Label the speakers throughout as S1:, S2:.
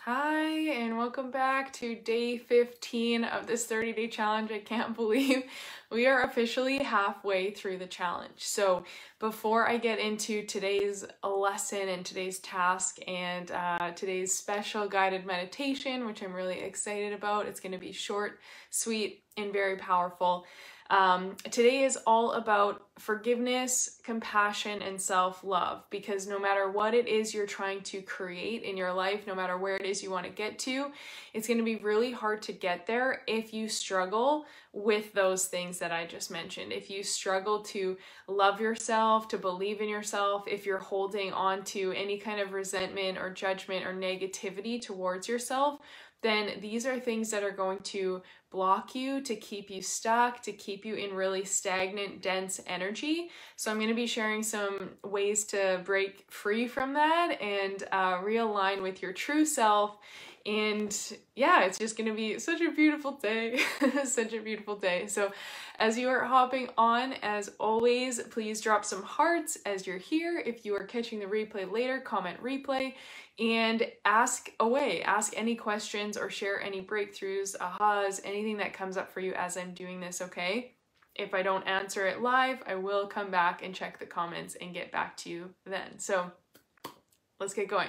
S1: Hi, and welcome back to day 15 of this 30-day challenge. I can't believe we are officially halfway through the challenge. So before I get into today's lesson and today's task and today's special guided meditation, which I'm really excited about, it's going to be short, sweet, and very powerful. Today is all about forgiveness, compassion, and self-love, because no matter what it is you're trying to create in your life, no matter where it is you want to get to, it's going to be really hard to get there if you struggle with those things that I just mentioned. If you struggle to love yourself, to believe in yourself, if you're holding on to any kind of resentment or judgment or negativity towards yourself, then these are things that are going to block you, to keep you stuck, to keep you in really stagnant, dense energy. So I'm going to be sharing some ways to break free from that and realign with your true self. And yeah, it's just going to be such a beautiful day, such a beautiful day. So as you are hopping on, as always, please drop some hearts as you're here. If you are catching the replay later, comment replay and ask away. Ask any questions or share any breakthroughs, ahas, anything that comes up for you as I'm doing this, okay? If I don't answer it live, I will come back and check the comments and get back to you then. So let's get going.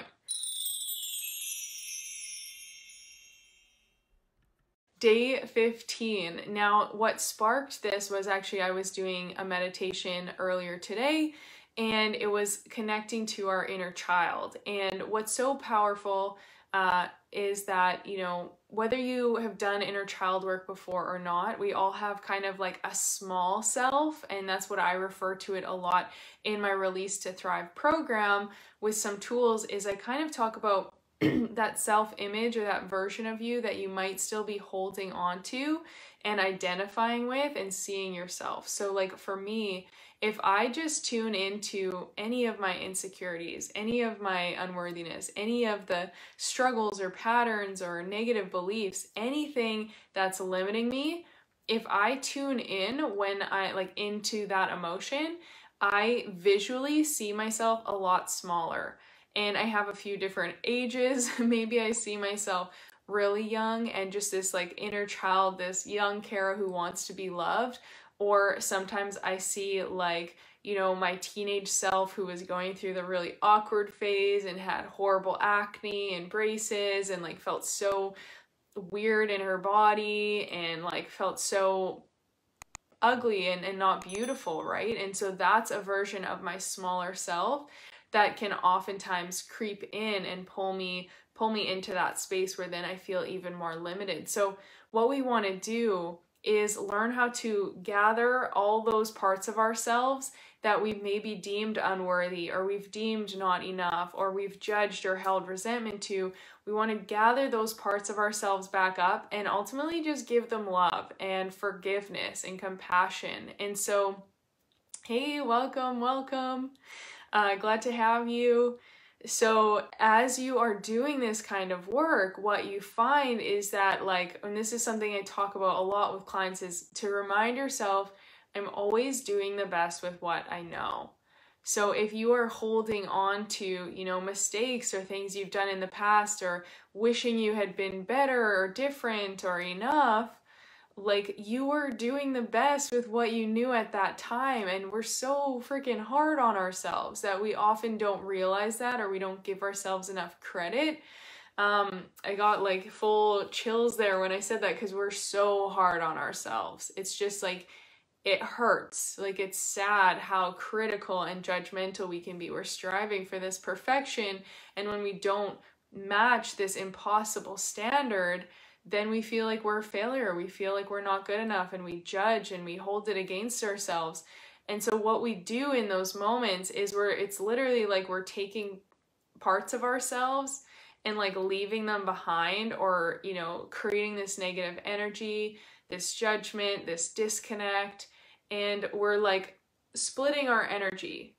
S1: Day 15. Now, what sparked this was actually I was doing a meditation earlier today, and it was connecting to our inner child. And what's so powerful is that, you know, whether you have done inner child work before or not, we all have kind of like a small self, and that's what I refer to it a lot in my Release to Thrive program with some tools. Is I kind of talk about that self-image or that version of you that you might still be holding on to and identifying with and seeing yourself. So like for me, if I just tune into any of my insecurities, any of my unworthiness, any of the struggles or patterns or negative beliefs, anything that's limiting me, if I tune in when I like into that emotion, I visually see myself a lot smaller. And I have a few different ages. Maybe I see myself really young and just this like inner child, this young Kara who wants to be loved. Or sometimes I see like, you know, my teenage self who was going through the really awkward phase and had horrible acne and braces and like felt so weird in her body and like felt so ugly and not beautiful, right? And so that's a version of my smaller self that can oftentimes creep in and pull me into that space where then I feel even more limited. So what we want to do is learn how to gather all those parts of ourselves that we've maybe deemed unworthy, or we've deemed not enough, or we've judged or held resentment to. We want to gather those parts of ourselves back up and ultimately just give them love and forgiveness and compassion. And so, hey, welcome, welcome. Glad to have you. So as you are doing this kind of work, what you find is that like, and this is something I talk about a lot with clients, is to remind yourself, I'm always doing the best with what I know. So if you are holding on to, you know, mistakes or things you've done in the past, or wishing you had been better or different or enough, like you were doing the best with what you knew at that time. And we're so freaking hard on ourselves that we often don't realize that, or we don't give ourselves enough credit. I got like full chills there when I said that, because we're so hard on ourselves. It's just like, it hurts. Like it's sad how critical and judgmental we can be. We're striving for this perfection, and when we don't match this impossible standard, then we feel like we're a failure. We feel like we're not good enough, and we judge and we hold it against ourselves. And so what we do in those moments is it's literally like we're taking parts of ourselves and like leaving them behind, or, you know, creating this negative energy, this judgment, this disconnect, and we're like splitting our energy.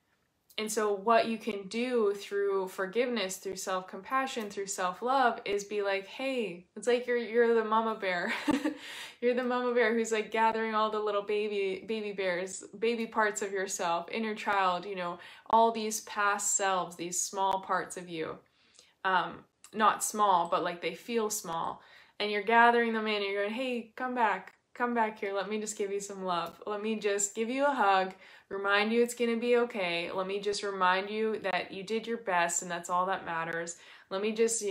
S1: And so what you can do through forgiveness, through self-compassion, through self-love is be like, hey, it's like you're the mama bear. You're the mama bear who's like gathering all the little baby bears, baby parts of yourself, inner child, you know, all these past selves, these small parts of you. not small, but like they feel small, and you're gathering them in and you're going, hey, come back here. Let me just give you some love. Let me just give you a hug, remind you it's going to be okay. Let me just remind you that you did your best and that's all that matters. Let me just,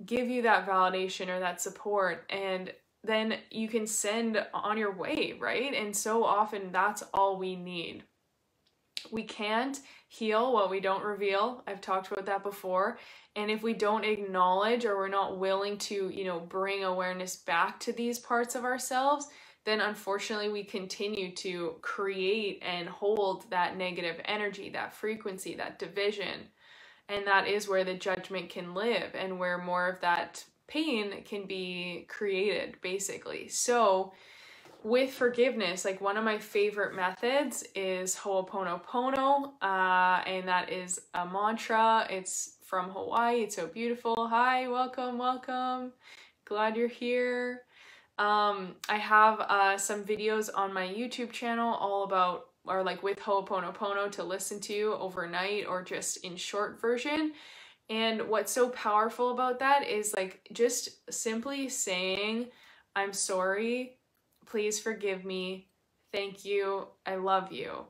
S1: give you that validation or that support, and then you can send on your way, right? And so often that's all we need. We can't heal what we don't reveal. I've talked about that before. And if we don't acknowledge, or we're not willing to, bring awareness back to these parts of ourselves, then unfortunately we continue to create and hold that negative energy, that frequency, that division. And that is where the judgment can live, and where more of that pain can be created, basically. So with forgiveness, like one of my favorite methods is Ho'oponopono, and that is a mantra. It's from Hawaii. It's so beautiful. Hi, welcome. Glad you're here. I have some videos on my YouTube channel all about, or like with Ho'oponopono to listen to overnight, or just in short version. And what's so powerful about that is like just simply saying, I'm sorry, please forgive me, thank you, I love you.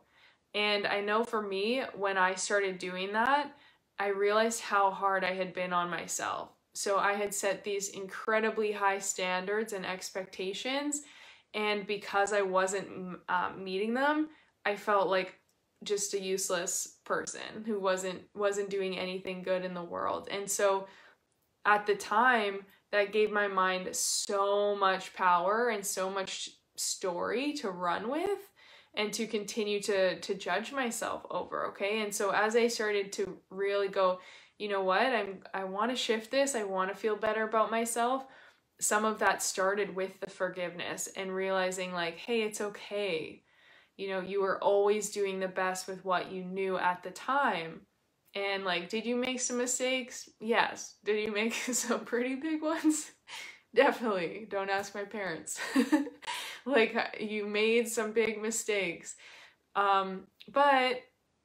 S1: And I know for me, when I started doing that, I realized how hard I had been on myself. So I had set these incredibly high standards and expectations, and because I wasn't meeting them, I felt like just a useless person who wasn't doing anything good in the world. And so at the time, that gave my mind so much power and so much story to run with and to continue to judge myself over, okay? And so as I started to really go, you know what, I want to shift this, I want to feel better about myself, some of that started with the forgiveness and realizing like, hey, it's okay. You were always doing the best with what you knew at the time. And like, did you make some mistakes? Yes. Did you make some pretty big ones? Definitely. Don't ask my parents. Like, you made some big mistakes. But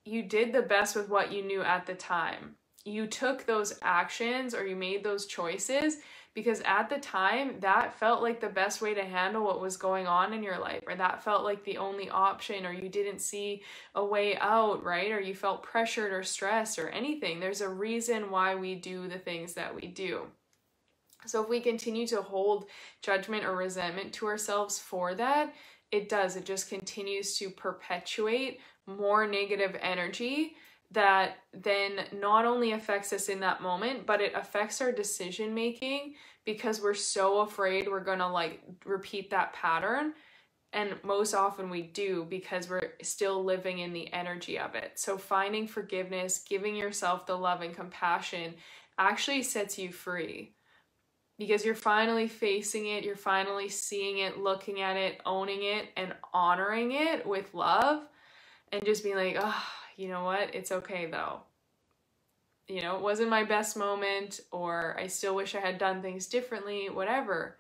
S1: you did the best with what you knew at the time. You took those actions, or you made those choices because at the time that felt like the best way to handle what was going on in your life, or that felt like the only option, or you didn't see a way out, right? Or you felt pressured or stressed or anything. There's a reason why we do the things that we do. So if we continue to hold judgment or resentment to ourselves for that, it just continues to perpetuate more negative energy that then not only affects us in that moment, but it affects our decision making, because we're so afraid we're gonna like repeat that pattern. And most often we do, because we're still living in the energy of it. So finding forgiveness, giving yourself the love and compassion actually sets you free, because you're finally facing it, you're finally seeing it, looking at it, owning it, and honoring it with love, and just being like, oh, you know what? It's okay though. It wasn't my best moment, or I still wish I had done things differently, whatever.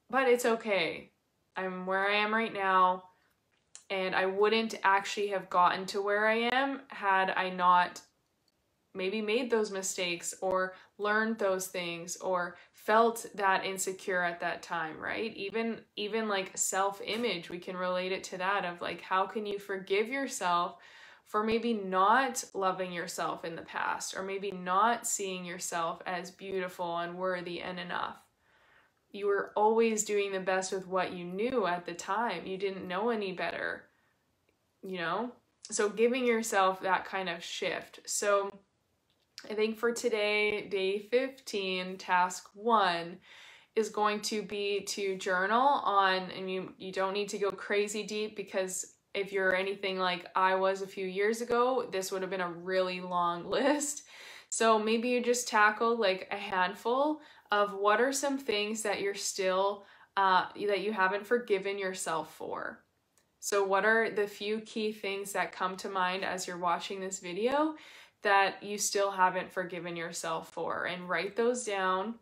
S1: But it's okay. I'm where I am right now, and I wouldn't actually have gotten to where I am had I not maybe made those mistakes, or learned those things, or felt that insecure at that time, right? Even like self-image, we can relate it to that, of like, how can you forgive yourself for maybe not loving yourself in the past, or maybe not seeing yourself as beautiful and worthy and enough? You were always doing the best with what you knew at the time. You didn't know any better, So giving yourself that kind of shift. So I think for today, day 15, task 1 is going to be to journal on, and you don't need to go crazy deep, because if you're anything like I was a few years ago, this would have been a really long list. So maybe you just tackle like a handful of what are some things that you're still, that you haven't forgiven yourself for. So what are the few key things that come to mind as you're watching this video that you still haven't forgiven yourself for? And write those down.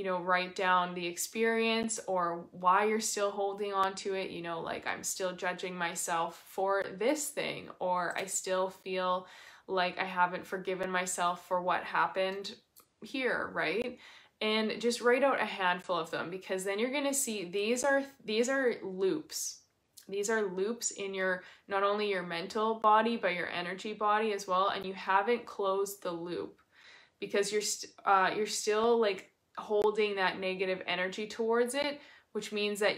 S1: Write down the experience, or why you're still holding on to it. Like, I'm still judging myself for this thing, or I still feel like I haven't forgiven myself for what happened here, right? And just write out a handful of them, because then you're going to see these are loops. These are loops in your, not only your mental body, but your energy body as well. And you haven't closed the loop, because you're still like holding that negative energy towards it, which means that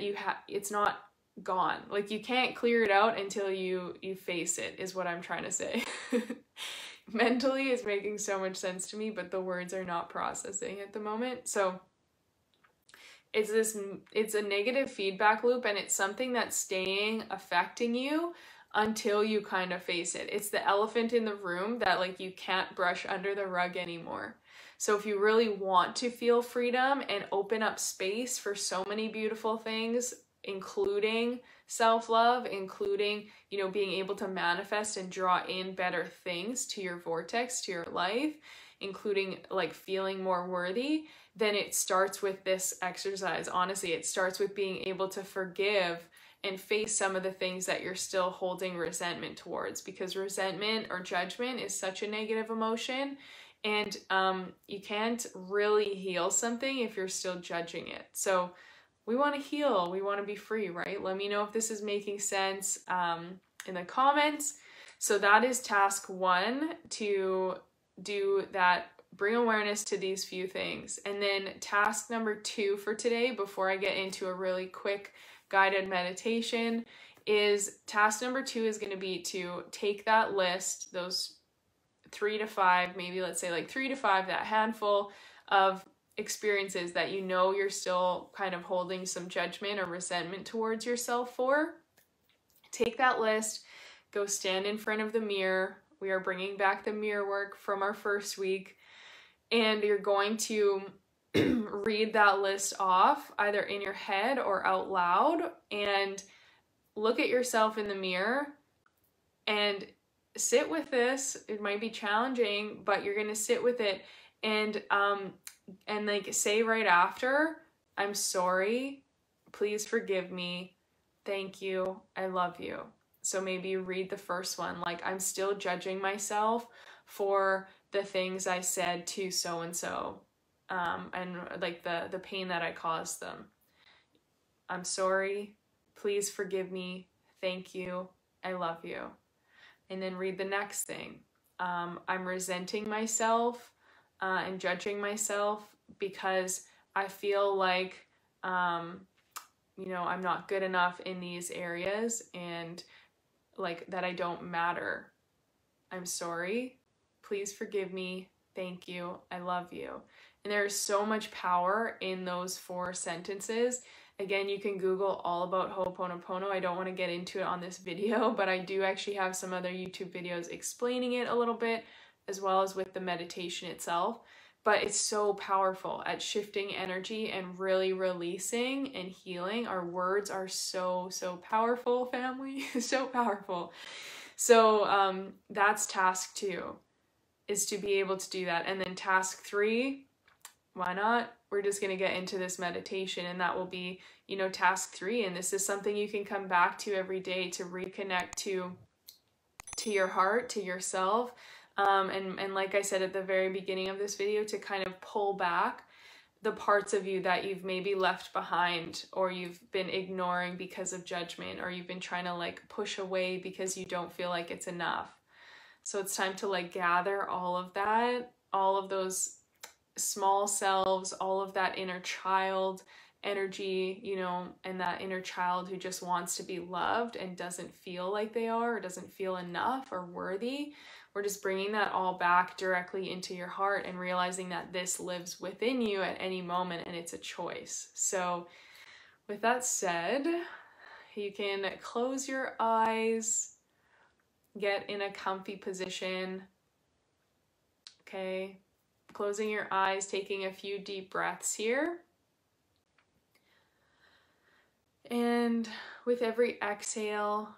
S1: it's not gone. Like, you can't clear it out until you face it, is what I'm trying to say. Mentally, it's making so much sense to me, but the words are not processing at the moment. So it's a negative feedback loop, and it's something that's affecting you until you kind of face it. It's the elephant in the room that like you can't brush under the rug anymore. So if you really want to feel freedom and open up space for so many beautiful things, including self-love, including, you know, being able to manifest and draw in better things to your vortex, to your life, including like feeling more worthy, then it starts with this exercise. Honestly, it starts with being able to forgive and face some of the things that you're still holding resentment towards, because resentment or judgment is such a negative emotion, and you can't really heal something if you're still judging it. So we want to heal, we want to be free, right? Let me know if this is making sense in the comments. So that is task 1, to do that, bring awareness to these few things. And then task number 2 for today, before I get into a really quick guided meditation, is task number 2 is going to be to take that list, those 3 to 5, maybe let's say like 3 to 5, that handful of experiences that you know you're still kind of holding some judgment or resentment towards yourself for. Take that list, go stand in front of the mirror. We are bringing back the mirror work from our first week, and you're going to read that list off either in your head or out loud, and look at yourself in the mirror and sit with this. It might be challenging, but you're going to sit with it and like say right after, I'm sorry, please forgive me, thank you, I love you. So maybe you read the first one, like, I'm still judging myself for the things I said to so-and-so, and like the pain that I caused them. I'm sorry, please forgive me, thank you, I love you. And then read the next thing. I'm resenting myself and judging myself because I feel like, you know, I'm not good enough in these areas, and like that I don't matter. I'm sorry, please forgive me, thank you, I love you. And there's so much power in those 4 sentences. Again, you can Google all about Ho'oponopono. I don't want to get into it on this video, but I do actually have some other YouTube videos explaining it a little bit, as well as with the meditation itself. But it's so powerful at shifting energy and really releasing and healing. Our words are so, so powerful, family. So powerful. So that's task 2, is to be able to do that. And then task 3, why not? We're just going to get into this meditation, and that will be, you know, task 3. And this is something you can come back to every day to reconnect to your heart, to yourself. And like I said at the very beginning of this video, to kind of pull back the parts of you that you've maybe left behind, or you've been ignoring because of judgment, or you've been trying to like push away because you don't feel like it's enough. So it's time to like gather all of that, all of those small selves, all of that inner child energy, you know, and that inner child who just wants to be loved and doesn't feel like they are, or doesn't feel enough or worthy. We're just bringing that all back directly into your heart and realizing that this lives within you at any moment, and it's a choice. So with that said, you can close your eyes, get in a comfy position. Okay, closing your eyes, taking a few deep breaths here. And with every exhale,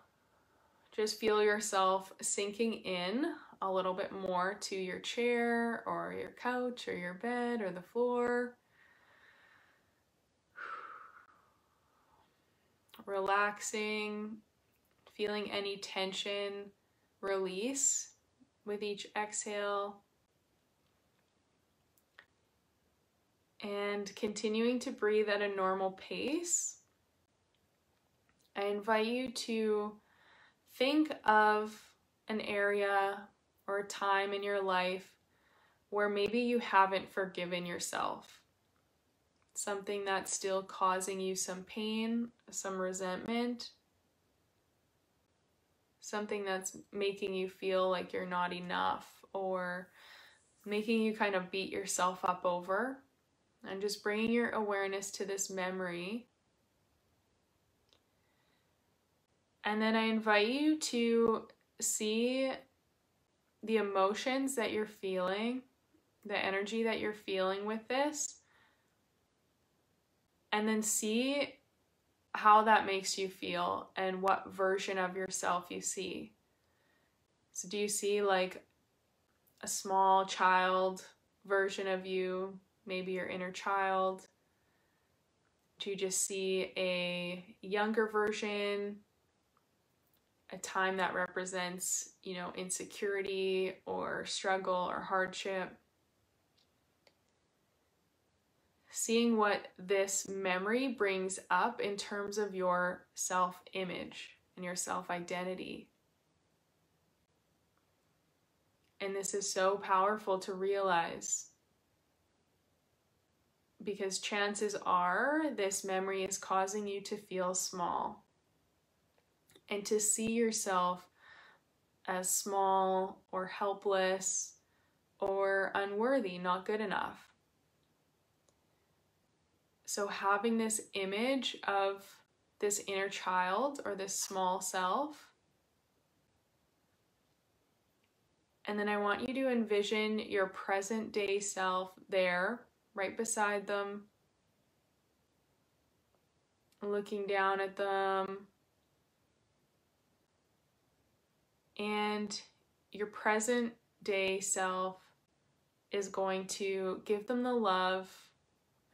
S1: just feel yourself sinking in a little bit more to your chair or your couch or your bed or the floor. Relaxing, feeling any tension release with each exhale. and continuing to breathe at a normal pace, I invite you to think of an area or a time in your life where maybe you haven't forgiven yourself. Something that's still causing you some pain, some resentment, something that's making you feel like you're not enough or making you kind of beat yourself up over. And just bringing your awareness to this memory. And then I invite you to see the emotions that you're feeling, the energy that you're feeling with this, and then see how that makes you feel and what version of yourself you see. So do you see like a small child version of you, maybe your inner child? Do you just see a younger version, a time that represents, insecurity or struggle or hardship? Seeing what this memory brings up in terms of your self-image and your self-identity. And this is so powerful to realize, because chances are this memory is causing you to feel small and to see yourself as small or helpless or unworthy, not good enough. So having this image of this inner child or this small self, and then I want you to envision your present day self there, right beside them, looking down at them. And your present day self is going to give them the love,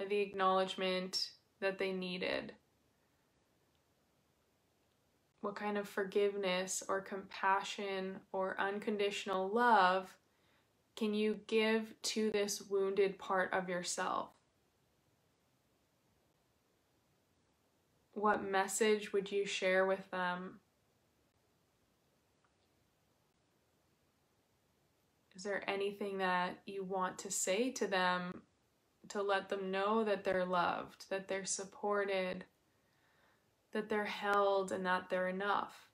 S1: the acknowledgement that they needed. What kind of forgiveness or compassion or unconditional love can you give to this wounded part of yourself? What message would you share with them? Is there anything that you want to say to them to let them know that they're loved, that they're supported, that they're held, and that they're enough?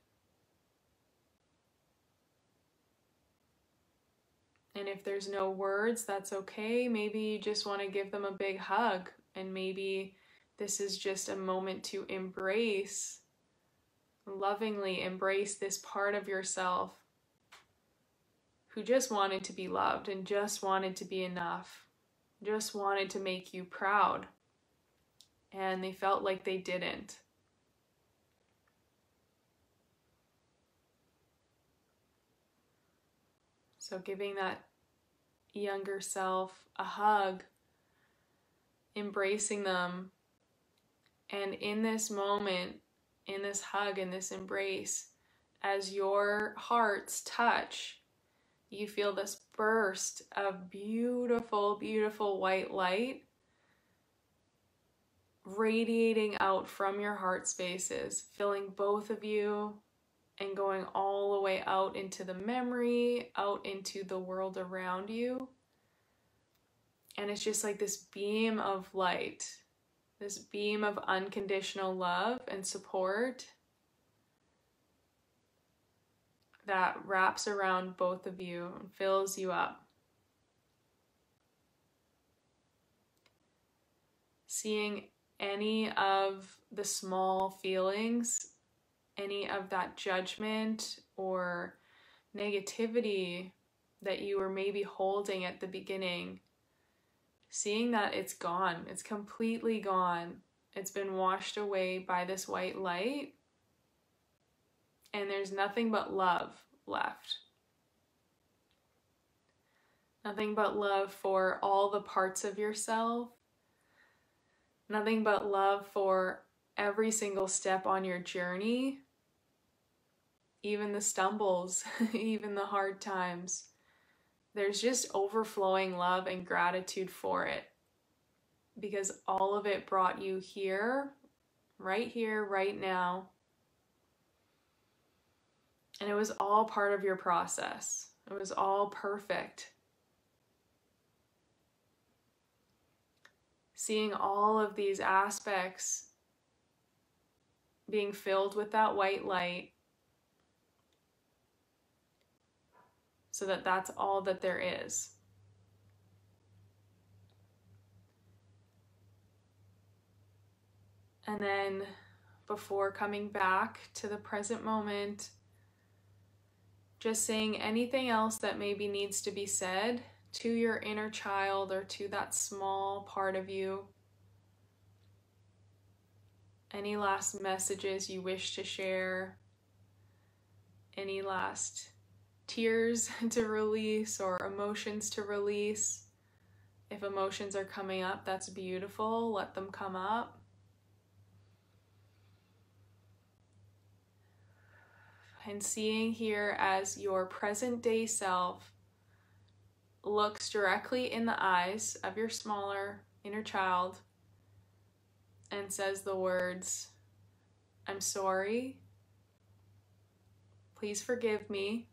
S1: And if there's no words, that's okay. Maybe you just want to give them a big hug, and maybe this is just a moment to embrace, lovingly embrace this part of yourself who just wanted to be loved and just wanted to be enough, just wanted to make you proud, and they felt like they didn't. So giving that younger self a hug, embracing them, and in this moment, in this hug, in this embrace, as your hearts touch, you feel this burst of beautiful, beautiful white light radiating out from your heart spaces, filling both of you and going all the way out into the memory, out into the world around you. And it's just like this beam of light, this beam of unconditional love and support that wraps around both of you and fills you up. Seeing any of the small feelings, any of that judgment or negativity that you were maybe holding at the beginning, seeing that it's gone, it's completely gone. It's been washed away by this white light, and there's nothing but love left. Nothing but love for all the parts of yourself. Nothing but love for every single step on your journey, even the stumbles, even the hard times. There's just overflowing love and gratitude for it. because all of it brought you here, right now. And it was all part of your process. It was all perfect. Seeing all of these aspects being filled with that white light, so that that's all that there is. And then before coming back to the present moment, just saying anything else that maybe needs to be said to your inner child or to that small part of you. Any last messages you wish to share, any last tears to release or emotions to release. If emotions are coming up, that's beautiful. Let them come up. And seeing here as your present day self looks directly in the eyes of your smaller inner child and says the words, "I'm sorry. Please forgive me.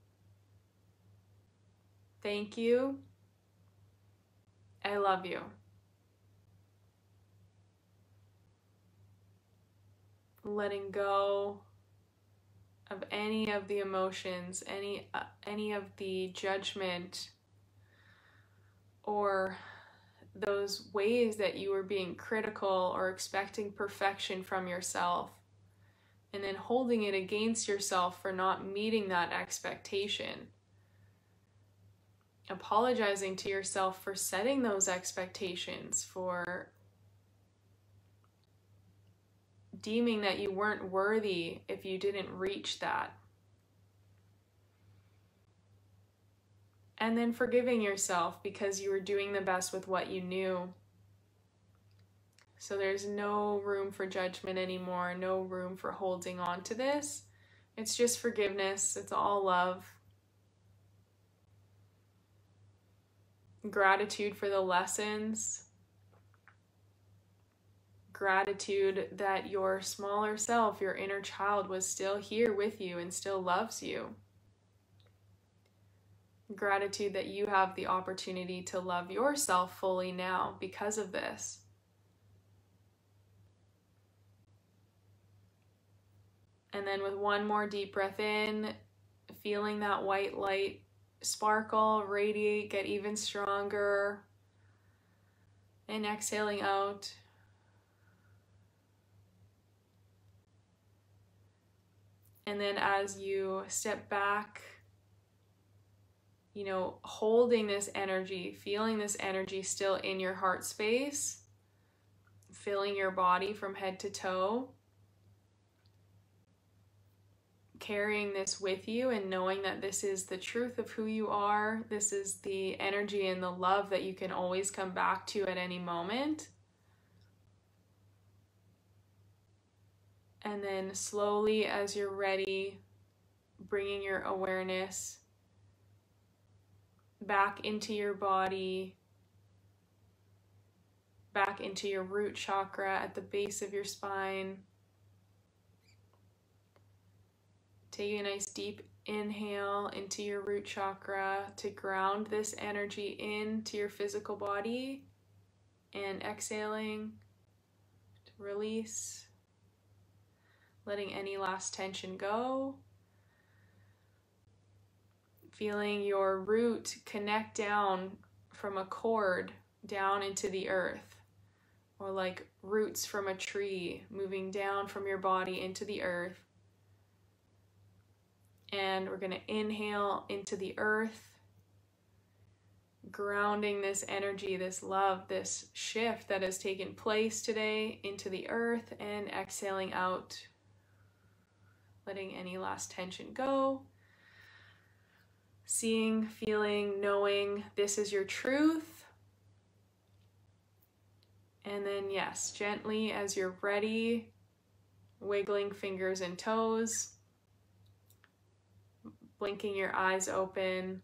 S1: Thank you. I love you." Letting go of any of the emotions, any of the judgment, or those ways that you were being critical or expecting perfection from yourself, and then holding it against yourself for not meeting that expectation. Apologizing to yourself for setting those expectations, for deeming that you weren't worthy if you didn't reach that. And then forgiving yourself because you were doing the best with what you knew. So there's no room for judgment anymore, no room for holding on to this. It's just forgiveness. It's all love. Gratitude for the lessons. Gratitude that your smaller self, your inner child, was still here with you and still loves you. Gratitude that you have the opportunity to love yourself fully now because of this. And then with one more deep breath in, feeling that white light sparkle, radiate, get even stronger. And exhaling out. And then as you step back, holding this energy, feeling this energy still in your heart space, filling your body from head to toe, carrying this with you and knowing that this is the truth of who you are. This is the energy and the love that you can always come back to at any moment. And then slowly, as you're ready, bringing your awareness back into your body, back into your root chakra at the base of your spine. Take a nice deep inhale into your root chakra to ground this energy into your physical body, and exhaling to release, letting any last tension go. Feeling your root connect down from a cord down into the earth, or like roots from a tree moving down from your body into the earth. And we're going to inhale into the earth, grounding this energy, this love, this shift that has taken place today into the earth, and exhaling out, letting any last tension go. Seeing, feeling, knowing this is your truth. And then yes, gently as you're ready, wiggling fingers and toes, blinking your eyes open,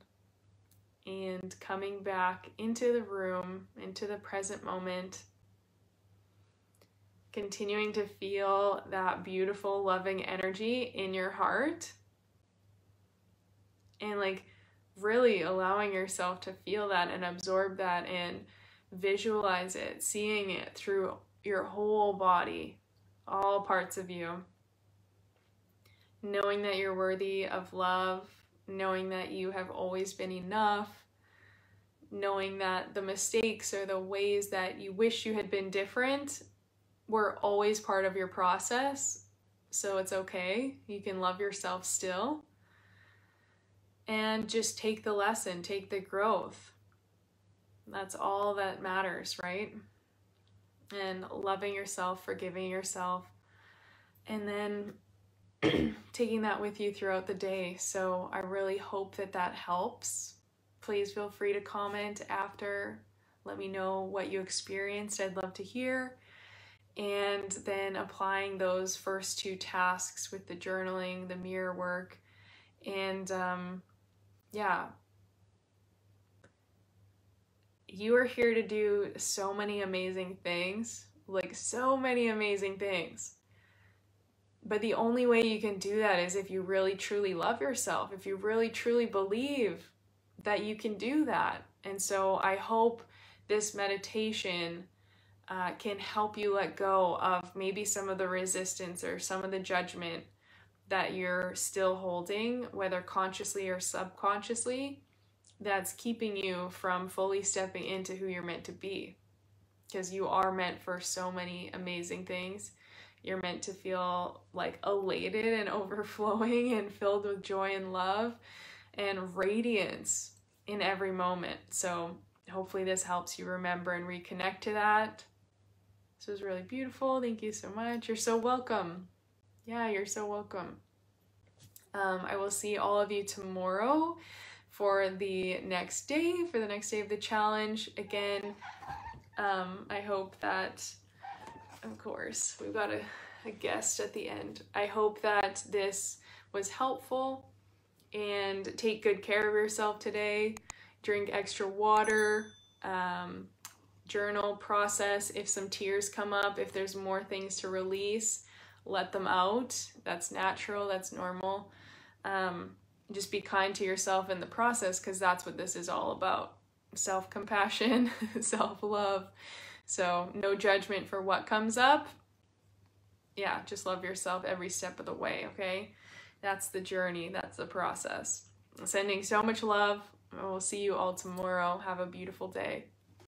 S1: and coming back into the room, into the present moment, continuing to feel that beautiful, loving energy in your heart, and like really allowing yourself to feel that and absorb that and visualize it, seeing it through your whole body, all parts of you. Knowing that you're worthy of love, knowing that you have always been enough, knowing that the mistakes or the ways that you wish you had been different were always part of your process. So it's okay. You can love yourself still. And just take the lesson, take the growth. That's all that matters, right? And loving yourself, forgiving yourself, and then taking that with you throughout the day. So I really hope that that helps. Please feel free to comment after. Let me know what you experienced. I'd love to hear. And then applying those first 2 tasks with the journaling, the mirror work, and yeah. You are here to do so many amazing things, like so many amazing things. But the only way you can do that is if you really truly love yourself, if you really truly believe that you can do that. And so I hope this meditation can help you let go of maybe some of the resistance or some of the judgment that you're still holding, whether consciously or subconsciously, that's keeping you from fully stepping into who you're meant to be. Because you are meant for so many amazing things. You're meant to feel like elated and overflowing and filled with joy and love and radiance in every moment. So hopefully this helps you remember and reconnect to that. This was really beautiful. Thank you so much. You're so welcome. Yeah, you're so welcome. I will see all of you tomorrow for the next day, of the challenge. Again, I hope that, of course, we've got a guest at the end. I hope that this was helpful, and take good care of yourself today. Drink extra water, journal, process. If some tears come up, if there's more things to release, let them out. That's natural, that's normal. Just be kind to yourself in the process, because that's what this is all about. Self-compassion, self-love. So no judgment for what comes up. Yeah, just love yourself every step of the way, okay? That's the journey, that's the process. Sending so much love. We'll see you all tomorrow. Have a beautiful day.